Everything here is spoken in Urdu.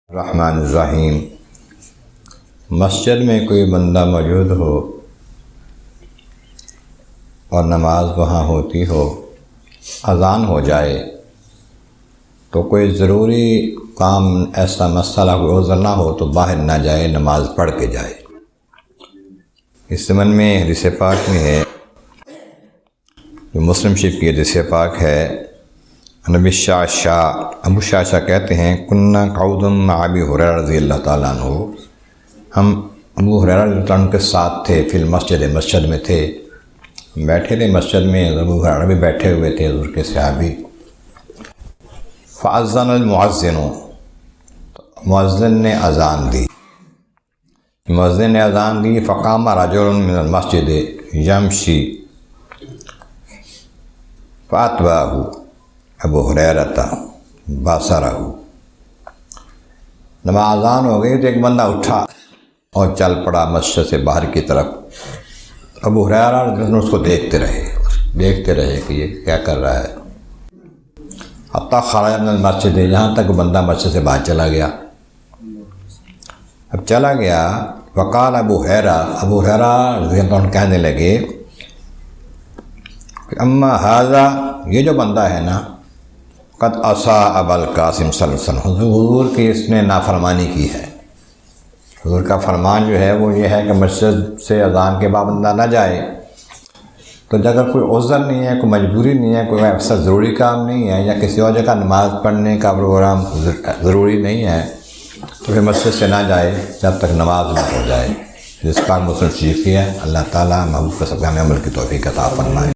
الرحمن الرحیم۔ مسجد میں کوئی بندہ موجود ہو اور نماز وہاں ہوتی ہو، اذان ہو جائے تو کوئی ضروری کام، ایسا مسئلہ کوئی عذر نہ ہو تو باہر نہ جائے، نماز پڑھ کے جائے۔ اس ضمن میں حدیث پاک میں ہے، جو مسلم شریف کی حدیث پاک ہے، نبی ابو شاشا کہتے ہیں کننا قعود مع ابی ہریرہ رضی اللہ تعالیٰ عنہ، ہم ابو ہریرہ رضی اللہ عنہ کے ساتھ تھے، فی المسجد، مسجد میں تھے، بیٹھے تھے مسجد میں، ابو ہریرہ بھی بیٹھے ہوئے تھے، حضور کے صحابی۔ فاذن المؤذن، مؤذن نے اذان دی، مؤذن نے اذان دی، فقام رجل من المسجد یمشی فاتبعہ ابو ہریرہ باصرہ، نماز اذان ہو گئی تو ایک بندہ اٹھا اور چل پڑا مسجد سے باہر کی طرف۔ ابو ہریرہ اس کو دیکھتے رہے کہ یہ کیا کر رہا ہے، حتیٰ خرج من المسجد، یہاں تک بندہ مسجد سے باہر چلا گیا۔ اب چلا گیا، وقال ابو ہریرہ رضی اللہ عنہ کہنے لگے کہ اما ھذا، یہ جو بندہ ہے نا، قد عصا ابا القاسم صلی اللہ علیہ وسلم، حضور کی اس نے نافرمانی کی ہے۔ حضور کا فرمان جو ہے وہ یہ ہے کہ مسجد سے اذان کے بعد بندہ نہ جائے، تو اگر کوئی عذر نہیں ہے، کوئی مجبوری نہیں ہے، کوئی ایسا ضروری کام نہیں ہے، یا کسی اور جگہ نماز پڑھنے کا پروگرام ضروری نہیں ہے، تو پھر مسجد سے نہ جائے جب تک نماز نہ ہو جائے۔ جس کا مسلم شریف ہے۔ اللہ تعالیٰ محبوب کا سب ہمیں عمل کی توفیق عطا فرمائے۔